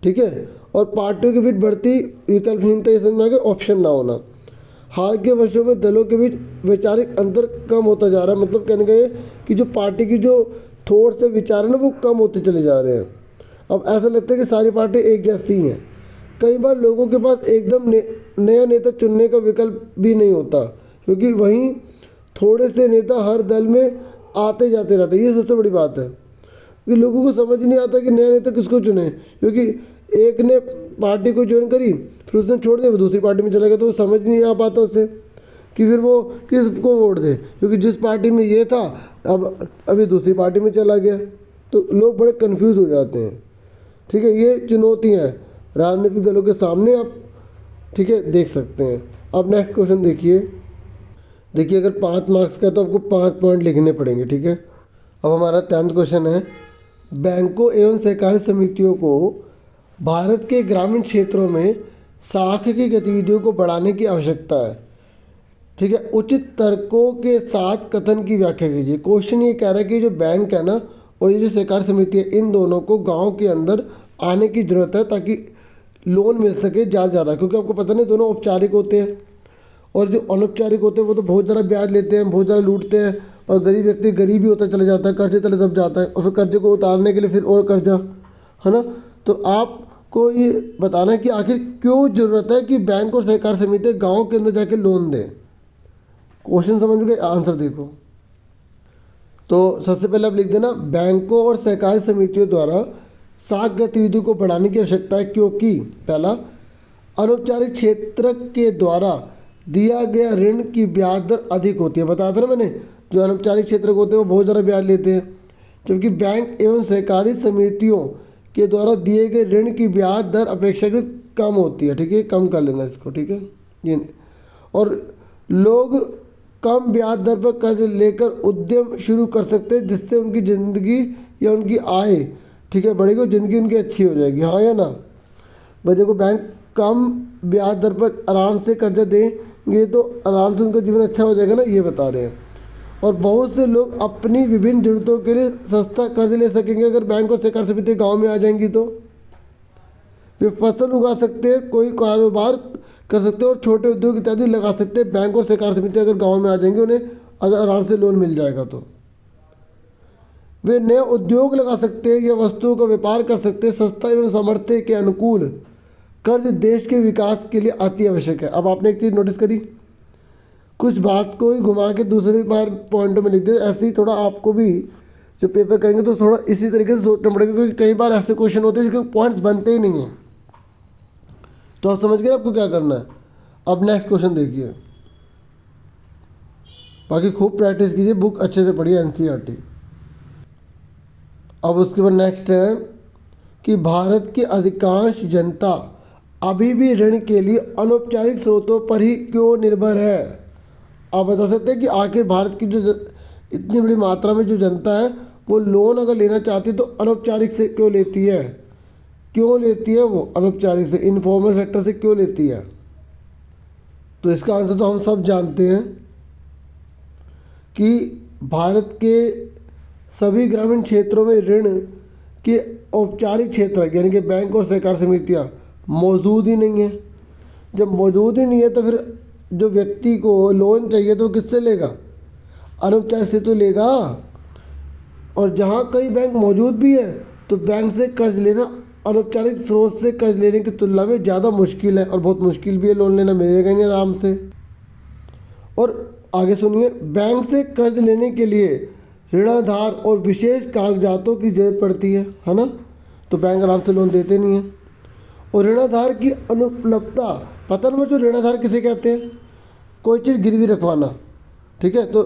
ठीक है। और पार्टियों के बीच बढ़ती विकल्पहीनता, ये समझ में आ गया, ऑप्शन ना होना। हाल के वर्षों में दलों के बीच वैचारिक अंतर कम होता जा रहा है। मतलब कहने का ये कि जो पार्टी की जो थोड़ से विचार है ना, वो कम होते चले जा रहे हैं। अब ऐसा लगता है कि सारी पार्टी एक जैसी हैं। कई बार लोगों के पास एकदम नया नेता चुनने का विकल्प भी नहीं होता, क्योंकि वहीं थोड़े से नेता हर दल में आते जाते रहते हैं। ये सबसे बड़ी बात है कि लोगों को समझ नहीं आता कि नया नेता किसको चुने, क्योंकि एक ने पार्टी को ज्वाइन करी फिर उसने छोड़ दिया, वो दूसरी पार्टी में चला गया, तो वो समझ नहीं आ पाता उससे कि फिर वो किसको वोट दे, क्योंकि जिस पार्टी में ये था अब अभी दूसरी पार्टी में चला गया, तो लोग बड़े कन्फ्यूज़ हो जाते हैं, ठीक है। ये चुनौतियाँ हैं राजनीतिक दलों के सामने, आप ठीक है देख सकते हैं। अब नेक्स्ट क्वेश्चन देखिए अगर 5 मार्क्स का है तो आपको 5 पॉइंट लिखने पड़ेंगे, ठीक है। अब हमारा 10th क्वेश्चन है, बैंकों एवं सहकारी समितियों को भारत के ग्रामीण क्षेत्रों में साख की गतिविधियों को बढ़ाने की आवश्यकता है, ठीक है। उचित तर्कों के साथ कथन की व्याख्या कीजिए। क्वेश्चन ये कह रहा है कि जो बैंक है ना और ये जो सहकारी समिति है, इन दोनों को गांव के अंदर आने की ज़रूरत है ताकि लोन मिल सके ज़्यादा, क्योंकि आपको पता नहीं दोनों औपचारिक होते हैं और जो अनौपचारिक होते हैं वो तो बहुत ज़्यादा ब्याज लेते हैं, बहुत ज़्यादा लूटते हैं, और गरीब व्यक्ति गरीब ही होता चले जाता है, कर्जे तले दब जाता है, और फिर कर्जे को उतारने के लिए फिर और कर्जा, है ना। तो आपको ये बताना है कि आखिर क्यों ज़रूरत है कि बैंक और सहकारी समिति गाँव के अंदर जाके लोन दें। क्वेश्चन समझ गए, आंसर देखो। तो सबसे पहले आप लिख देना, बैंकों और सहकारी समितियों द्वारा साख गतिविधियों को बढ़ाने की आवश्यकता है, क्योंकि पहला, अनौपचारिक क्षेत्र के द्वारा दिया गया ऋण की ब्याज दर अधिक होती है। बताया था ना मैंने, जो अनौपचारिक क्षेत्र के होते हैं वो बहुत ज़्यादा ब्याज लेते हैं, जबकि बैंक एवं सहकारी समितियों के द्वारा दिए गए ऋण की ब्याज दर अपेक्षाकृत कम होती है। ठीक है, कम कर लेना इसको। ठीक है, ये और लोग कम ब्याज दर पर कर्ज लेकर उद्यम शुरू कर सकते हैं, जिससे उनकी ज़िंदगी या उनकी आय, ठीक है, बढ़ेगी, ज़िंदगी उनकी अच्छी हो जाएगी। हाँ या ना? भाई देखो, बैंक कम ब्याज दर पर आराम से कर्जा देंगे तो आराम से उनका जीवन अच्छा हो जाएगा ना, ये बता रहे हैं। और बहुत से लोग अपनी विभिन्न जरूरतों के लिए सस्ता कर्ज ले सकेंगे अगर बैंक और सहकारी समिति गाँव में आ जाएंगी तो। वे फसल उगा सकते हैं, कोई कारोबार कर सकते हैं और छोटे उद्योग इत्यादि लगा सकते हैं। बैंक और सहकारी समिति अगर गांव में आ जाएंगे, उन्हें अगर आराम से लोन मिल जाएगा तो वे नए उद्योग लगा सकते हैं या वस्तुओं का व्यापार कर सकते हैं। सस्ता एवं सामर्थ्य के अनुकूल कर्ज देश के विकास के लिए अति आवश्यक है। अब आपने एक चीज़ नोटिस करी, कुछ बात को ही घुमा के दूसरी बार पॉइंटों में लिख दे। ऐसे ही थोड़ा आपको भी जब पेपर करेंगे तो थोड़ा इसी तरीके से सोचना पड़ेगा, क्योंकि कई बार ऐसे क्वेश्चन होते हैं जिसके पॉइंट्स बनते ही नहीं हैं। तो आप समझ गए आपको क्या करना है। अब नेक्स्ट क्वेश्चन देखिए, बाकी खूब प्रैक्टिस कीजिए, बुक अच्छे से पढ़िए एनसीईआरटी। अब उसके बाद नेक्स्ट है कि भारत की अधिकांश जनता अभी भी ऋण के लिए अनौपचारिक स्रोतों पर ही क्यों निर्भर है। आप बता सकते हैं कि आखिर भारत की जो इतनी बड़ी मात्रा में जो जनता है वो लोन अगर लेना चाहती है तो अनौपचारिक से क्यों लेती है, क्यों लेती है वो अनौपचारिक से, इनफॉर्मल सेक्टर से क्यों लेती है। तो इसका आंसर तो हम सब जानते हैं कि भारत के सभी ग्रामीण क्षेत्रों में ऋण के औपचारिक क्षेत्र यानी कि बैंक और सहकारी समितियाँ मौजूद ही नहीं है। जब मौजूद ही नहीं है तो फिर जो व्यक्ति को लोन चाहिए तो किससे लेगा, अनौपचारिक से तो लेगा। और जहाँ कई बैंक मौजूद भी है तो बैंक से कर्ज लेना अनौपचारिक स्रोत से कर्ज लेने की तुलना में ज़्यादा मुश्किल है, और बहुत मुश्किल भी है, लोन लेना मिलेगा नहीं आराम से। और आगे सुनिए, बैंक से कर्ज लेने के लिए ऋणाधार और विशेष कागजातों की जरूरत पड़ती है ना, तो बैंक आराम से लोन देते नहीं है। और ऋणाधार की अनुपलब्धता, पता ना मुझे ऋणाधार किसे कहते हैं, कोई चीज़ गिरवी रखवाना, ठीक है, तो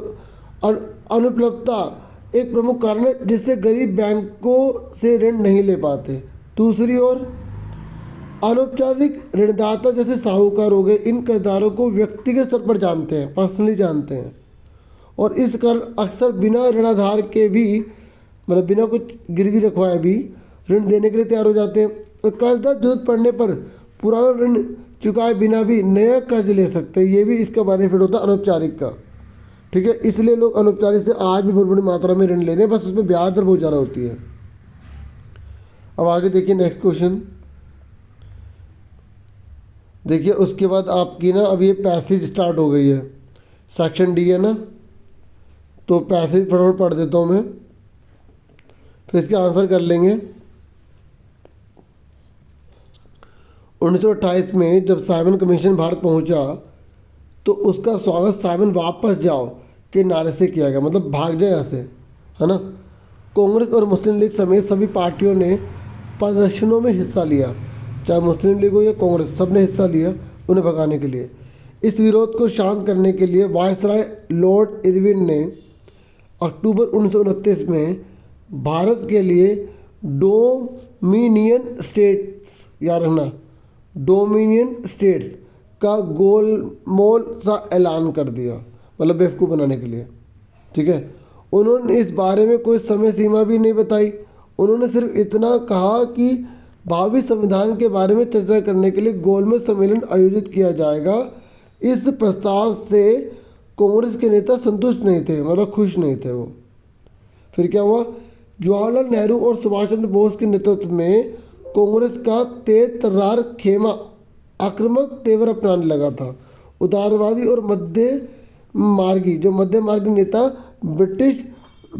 अनुपलब्धता एक प्रमुख कारण है जिससे गरीब बैंकों से ऋण नहीं ले पाते। दूसरी ओर अनौपचारिक ऋणदाता जैसे साहूकार हो गए, इन कर्जदारों को व्यक्तिगत स्तर पर जानते हैं, पर्सनली जानते हैं, और इस कारण अक्सर बिना ऋणाधार के भी, मतलब बिना कुछ गिरवी रखवाए भी ऋण देने के लिए तैयार हो जाते हैं। और कर्जदार जरूरत पड़ने पर पुराना ऋण चुकाए बिना भी नया कर्ज ले सकते हैं। ये भी इसका बेनिफिट होता है अनौपचारिक का, ठीक है। इसलिए लोग अनौपचारिक से आज भी बहुत बड़ी मात्रा में ऋण ले रहे हैं, बस उसमें ब्याज दर बहुत ज़्यादा होती है। अब आगे देखिए नेक्स्ट क्वेश्चन देखिए, उसके बाद आपकी ना अब ये पैसेज स्टार्ट हो गई है, सेक्शन डी है ना, तो पैसेज फटाफट पढ़ देता हूँ मैं, फिर इसके आंसर कर लेंगे। 1928 में जब साइमन कमीशन भारत पहुंचा तो उसका स्वागत साइमन वापस जाओ के नारे से किया गया, मतलब भाग जाए यहाँ से, है ना। कांग्रेस और मुस्लिम लीग समेत सभी पार्टियों ने प्रदर्शनों में हिस्सा लिया, चाहे मुस्लिम लीग हो या कांग्रेस, सब ने हिस्सा लिया उन्हें भगाने के लिए। इस विरोध को शांत करने के लिए वायसराय लॉर्ड इरविन ने अक्टूबर 1929 में भारत के लिए डोमिनियन स्टेट्स, याद रखना, डोमिनियन स्टेट्स का गोलमोल सा ऐलान कर दिया, मतलब बेवकूफ़ बनाने के लिए, ठीक है। उन्होंने इस बारे में कोई समय सीमा भी नहीं बताई, उन्होंने सिर्फ इतना कहा कि भावी संविधान के बारे में चर्चा करने के लिए गोलमेज सम्मेलन आयोजित किया जाएगा। इस प्रस्ताव से कांग्रेस के नेता संतुष्ट नहीं थे, मतलब खुश नहीं थे वो। फिर क्या हुआ, जवाहरलाल नेहरू और सुभाष चंद्र बोस के नेतृत्व में कांग्रेस का तेज तर्रार खेमा आक्रामक तेवर अपनाने लगा था। उदारवादी और मध्य मार्गी नेता ब्रिटिश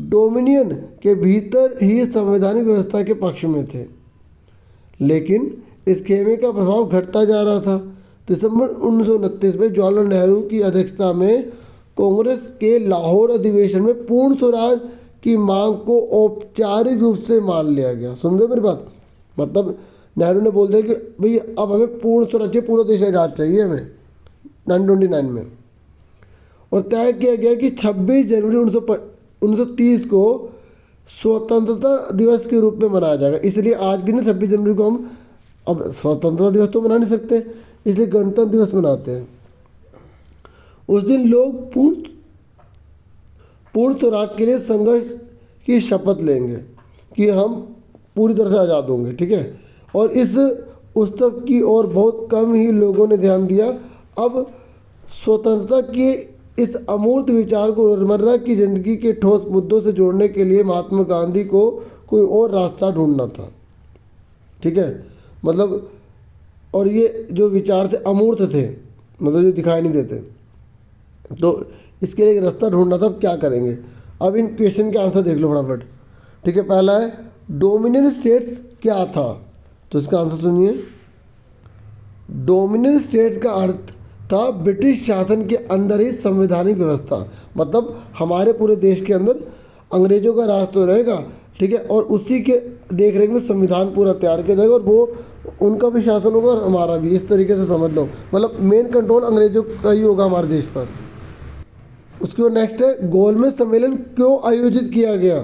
डोमिनियन के भीतर ही संवैधानिक व्यवस्था के पक्ष में थे, लेकिन इस खेमे का प्रभाव घटता जा रहा था। दिसंबर 1929 में जवाहरलाल नेहरू की अध्यक्षता में कांग्रेस के लाहौर अधिवेशन में पूर्ण स्वराज की मांग को औपचारिक रूप से मान लिया गया। सुन रहे मेरी बात? मतलब नेहरू ने बोल दिया कि भाई अब हमें पूर्ण स्वराज चाहिए, पूरा देश आज़ाद चाहिए हमें 1929 में। और तय किया गया कि 26 जनवरी 1930 को स्वतंत्रता दिवस के रूप में मनाया जाएगा। इसलिए आज भी ना 26 जनवरी को हम अब स्वतंत्रता दिवस तो मना नहीं सकते, इसलिए गणतंत्र दिवस मनाते हैं। उस दिन लोग पूर्ण स्वराज के लिए संघर्ष की शपथ लेंगे कि हम पूरी तरह से आज़ाद होंगे, ठीक है। और इस उत्सव की ओर बहुत कम ही लोगों ने ध्यान दिया। अब स्वतंत्रता के इस अमूर्त विचार को रोजमर्रा की जिंदगी के ठोस मुद्दों से जोड़ने के लिए महात्मा गांधी को कोई और रास्ता ढूंढना था, ठीक है। मतलब और ये जो विचार थे अमूर्त थे, मतलब जो दिखाई नहीं देते, तो इसके लिए एक रास्ता ढूंढना था। अब क्या करेंगे? अब इन क्वेश्चन के आंसर देख लो फटाफट, ठीक है। पहला है डोमिनियन स्टेट्स क्या था, तो इसका आंसर सुनिए। डोमिनियन स्टेट का अर्थ था ब्रिटिश शासन के अंदर ही संवैधानिक व्यवस्था। मतलब हमारे पूरे देश के अंदर अंग्रेजों का राज तो रहेगा, ठीक है, और उसी के देख रेख में संविधान पूरा तैयार किया जाएगा और वो उनका भी शासन होगा और हमारा भी, इस तरीके से समझ लो। मतलब मेन कंट्रोल अंग्रेजों का ही होगा हमारे देश पर। उसके बाद नेक्स्ट है गोलमेज सम्मेलन क्यों आयोजित किया गया?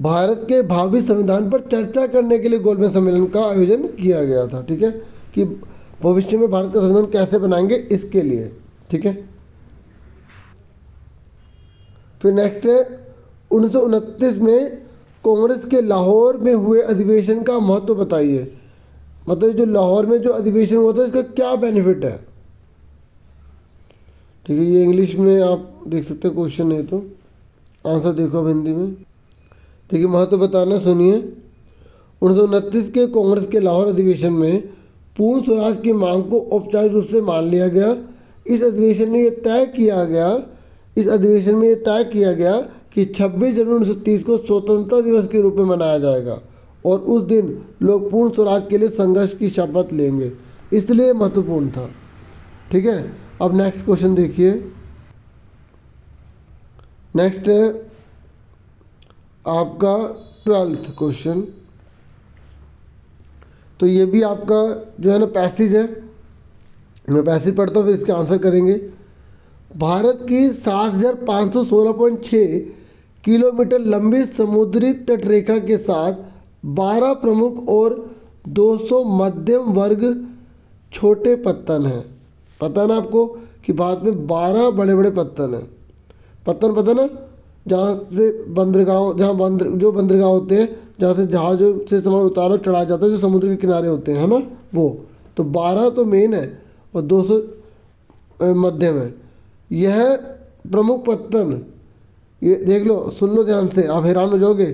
भारत के भावी संविधान पर चर्चा करने के लिए गोलमेज सम्मेलन का आयोजन किया गया था, ठीक है, कि भविष्य में भारत का संविधान कैसे बनाएंगे इसके लिए, ठीक है। फिर नेक्स्ट है 1929 में कांग्रेस के लाहौर में हुए अधिवेशन का महत्व बताइए। मतलब जो लाहौर में जो अधिवेशन हुआ था इसका क्या बेनिफिट है, ठीक है। ये इंग्लिश में आप देख सकते हो, क्वेश्चन है तो आंसर देखो अब हिंदी में, ठीक है। महत्व बताना सुनिए। 1929 के कांग्रेस के लाहौर अधिवेशन में पूर्ण स्वराज की मांग को औपचारिक रूप से मान लिया गया। इस अधिवेशन में यह तय किया गया कि 26 जनवरी 1930 को स्वतंत्रता दिवस के रूप में मनाया जाएगा और उस दिन लोग पूर्ण स्वराज के लिए संघर्ष की शपथ लेंगे, इसलिए महत्वपूर्ण था, ठीक है। अब नेक्स्ट क्वेश्चन देखिए। नेक्स्ट है आपका 12th क्वेश्चन। तो ये भी आपका जो है ना पैसेज है, मैं पैसेज पढ़ता हूँ फिर इसके आंसर करेंगे। भारत की 7516.6 किलोमीटर लंबी समुद्री तटरेखा के साथ 12 प्रमुख और 200 मध्यम वर्ग छोटे पत्तन हैं। पता ना आपको कि भारत में 12 बड़े बड़े पत्तन हैं। पत्तन पता ना, जहाँ से बंदरगाह, जो बंदरगाह होते हैं जहाँ से जहाज़ों से सामान उतारो चढ़ाया जाता है, जो समुद्र के किनारे होते हैं, है ना, वो तो 12 तो मेन है और 200 मध्यम है। यह प्रमुख पत्तन, ये देख लो, सुन लो ध्यान से, आप हैरान हो जाओगे।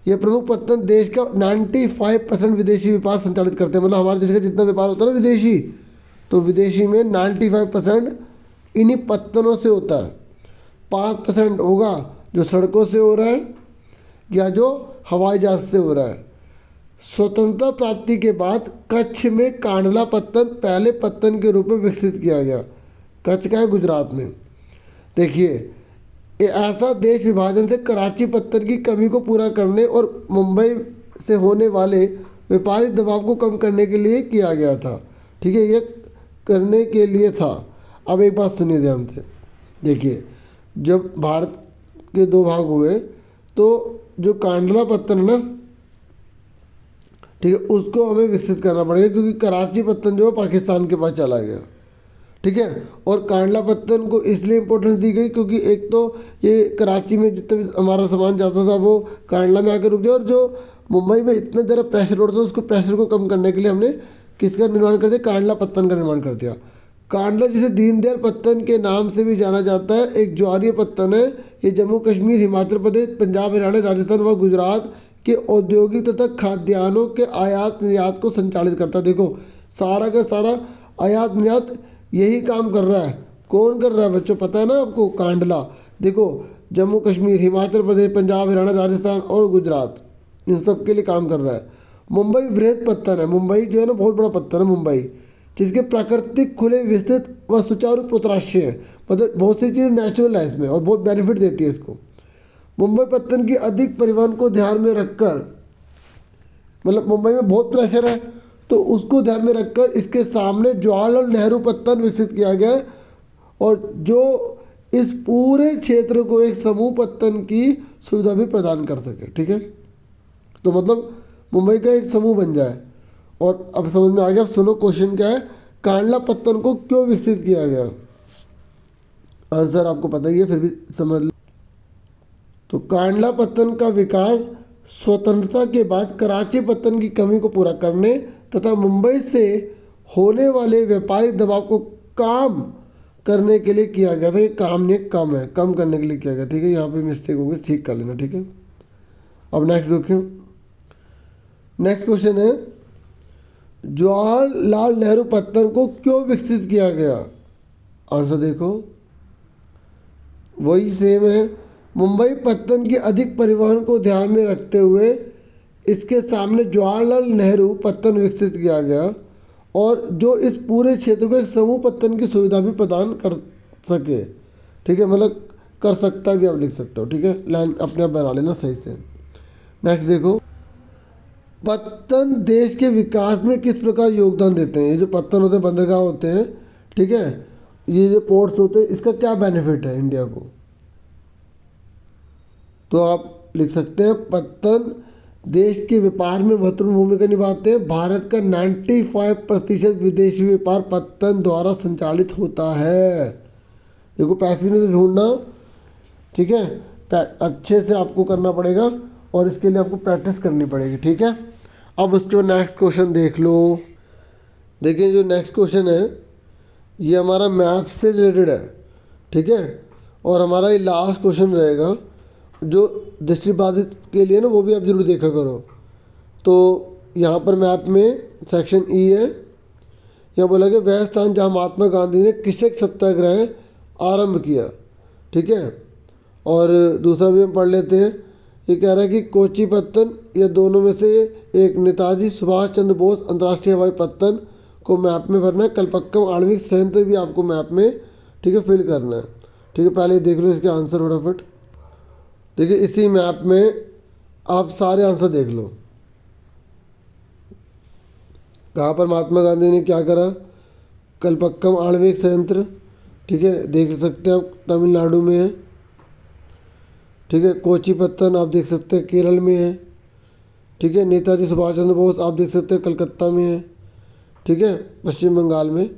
ये प्रमुख पत्तन देश का 95% विदेशी व्यापार संचालित करते हैं। मतलब हमारे देश का जितना व्यापार होता है ना विदेशी, तो विदेशी में 95% इन्हीं पत्तनों से होता है। 5% होगा जो सड़कों से हो रहा है या जो हवाई जहाज से हो रहा है। स्वतंत्रता प्राप्ति के बाद कच्छ में कांडला पत्तन पहले पत्तन के रूप में विकसित किया गया। कच्छ का है गुजरात में। देखिए, ये ऐसा देश विभाजन से कराची पत्तन की कमी को पूरा करने और मुंबई से होने वाले व्यापारिक दबाव को कम करने के लिए किया गया था, ठीक है, ये करने के लिए था। अब एक बात सुनिए ध्यान से, देखिए, जब भारत के 2 भाग हुए तो जो कांडला पत्तन है ना, ठीक है, उसको हमें विकसित करना पड़ेगा क्योंकि कराची पत्तन जो है पाकिस्तान के पास चला गया, ठीक है। और कांडला पत्तन को इसलिए इम्पोर्टेंस दी गई क्योंकि एक तो ये कराची में जितना भी हमारा सामान जाता था वो कांडला में आकर रुक गया, और जो मुंबई में इतना ज़्यादा प्रेशर उठता था उसको प्रेशर को कम करने के लिए हमने किसका निर्माण कर दिया? कांडला पत्तन का निर्माण कर दिया। कांडला जिसे दीनदयाल पत्तन के नाम से भी जाना जाता है, एक ज्वारीय पत्तन है। ये जम्मू कश्मीर, हिमाचल प्रदेश, पंजाब, हरियाणा, राजस्थान व गुजरात के औद्योगिक तथा खाद्यान्नों के आयात निर्यात को संचालित करता है। देखो, सारा का सारा आयात निर्यात यही काम कर रहा है। कौन कर रहा है बच्चों, पता है ना आपको? कांडला। देखो, जम्मू कश्मीर, हिमाचल प्रदेश, पंजाब, हरियाणा, राजस्थान और गुजरात, इन सब के लिए काम कर रहा है। मुंबई बृहद पत्तन है। मुंबई जो है ना बहुत बड़ा पत्तन है मुंबई, जिसके प्राकृतिक, खुले, विस्तृत व सुचारू पोतराशय है। मतलब बहुत सी चीज़ नेचुरल है इसमें और बहुत बेनिफिट देती है इसको। मुंबई पत्तन की अधिक परिवहन को ध्यान में रखकर, मतलब मुंबई में बहुत प्रेशर है तो उसको ध्यान में रखकर इसके सामने जवाहरलाल नेहरू पत्तन विकसित किया गया है, और जो इस पूरे क्षेत्र को एक समूह पत्तन की सुविधा भी प्रदान कर सके। ठीक है, तो मतलब मुंबई का एक समूह बन जाए। और अब समझ में आ गया। अब सुनो क्वेश्चन क्या है, कांडला पत्तन को क्यों विकसित किया गया? आंसर आपको पता ही है, फिर भी समझ लो। तो कांडला पत्तन का विकास स्वतंत्रता के बाद कराची पत्तन की कमी को पूरा करने तथा मुंबई से होने वाले व्यापारिक दबाव को कम करने के लिए किया गया था। ये काम नहीं, कम है, कम करने के लिए किया गया। ठीक है, यहाँ पे मिस्टेक हो गई, ठीक कर लेना। ठीक है, अब नेक्स्ट देखिए। नेक्स्ट क्वेश्चन है, जवाहरलाल नेहरू पत्तन को क्यों विकसित किया गया? आंसर देखो, वही सेम है। मुंबई पत्तन की अधिक परिवहन को ध्यान में रखते हुए इसके सामने जवाहरलाल नेहरू पत्तन विकसित किया गया, और जो इस पूरे क्षेत्र को एक समूह पत्तन की सुविधा भी प्रदान कर सके। ठीक है, मतलब कर सकता भी, आप लिख सकते हो। ठीक है, लाइन अपने आप बना लेना सही से। नेक्स्ट देखो, पत्तन देश के विकास में किस प्रकार योगदान देते हैं? ये जो पत्तन होते हैं, बंदरगाह होते हैं, ठीक है, ये जो पोर्ट्स होते हैं, इसका क्या बेनिफिट है इंडिया को? तो आप लिख सकते हैं, पत्तन देश के व्यापार में महत्वपूर्ण भूमिका निभाते हैं। भारत का 95% विदेशी व्यापार पत्तन द्वारा संचालित होता है। देखो, पैसे में से ढूंढना, ठीक है, अच्छे से आपको करना पड़ेगा और इसके लिए आपको प्रैक्टिस करनी पड़ेगी। ठीक है, अब उसके बाद नेक्स्ट क्वेश्चन देख लो। देखिए, जो नेक्स्ट क्वेश्चन है ये हमारा मैथ से रिलेटेड है। ठीक है, और हमारा ये लास्ट क्वेश्चन रहेगा, जो दृष्टिबाधित के लिए ना, वो भी आप जरूर देखा करो। तो यहाँ पर मैप में सेक्शन ई है, यहाँ बोला कि वह स्थान जहाँ महात्मा गांधी ने कृषक सत्याग्रह आरंभ किया। ठीक है, और दूसरा भी हम पढ़ लेते हैं। ये कह रहा है कि कोची पत्तन या दोनों में से एक, नेताजी सुभाष चंद्र बोस अंतर्राष्ट्रीय हवाई पत्तन को मैप में भरना है। कलपक्कम आणविक संयंत्र भी आपको मैप में, ठीक है, फिल करना है। ठीक है, पहले देख लो इसके आंसर फटाफट। देखिए, इसी मैप में आप सारे आंसर देख लो। कहाँ पर महात्मा गांधी ने क्या करा? कलपक्कम आणविक संयंत्र, ठीक है, देख सकते हैं आप, तमिलनाडु में है। ठीक है, कोची पत्तन आप देख सकते हैं केरल में है। ठीक है, नेताजी सुभाष चंद्र बोस आप देख सकते हैं कलकत्ता में है। ठीक है, पश्चिम बंगाल में।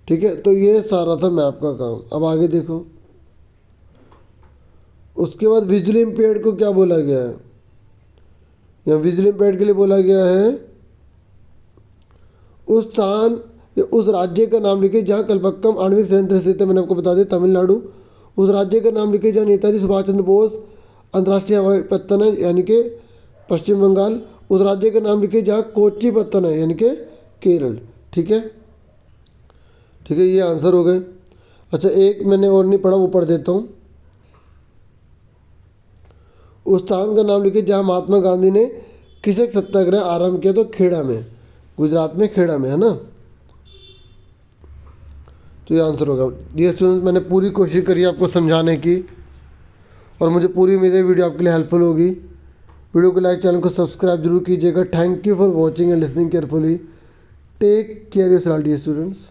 ठीक है, तो ये सारा था मैप का काम। अब आगे देखो, उसके बाद विजुअली इम्पेयर्ड को क्या बोला गया है? यहाँ विजुअली इम्पेयर्ड के लिए बोला गया है, उस स्थान या उस राज्य का नाम लिखे जहाँ कलपक्कम आणविक संयंत्र स्थित है। मैंने आपको बता दिया, तमिलनाडु। उस राज्य का नाम लिखे जहाँ नेताजी सुभाष चंद्र बोस अंतर्राष्ट्रीय हवाई पत्तन है, यानी कि पश्चिम बंगाल। उस राज्य का नाम लिखे जहाँ कोची पत्तन है, यानी कि केरल। ठीक है, ठीक है, ये आंसर हो गए। अच्छा, एक मैंने और नहीं पढ़ा, वो पढ़ देता हूँ। उस स्थान का नाम लिखे जहाँ महात्मा गांधी ने कृषक सत्याग्रह आरंभ किया। तो खेड़ा में, गुजरात में खेड़ा में है ना। तो ये आंसर होगा। डियर स्टूडेंट्स, मैंने पूरी कोशिश करी आपको समझाने की, और मुझे पूरी उम्मीद है वीडियो आपके लिए हेल्पफुल होगी। वीडियो को लाइक, चैनल को सब्सक्राइब जरूर कीजिएगा। Thank you for watching and listening carefully. Take care yourself dear students.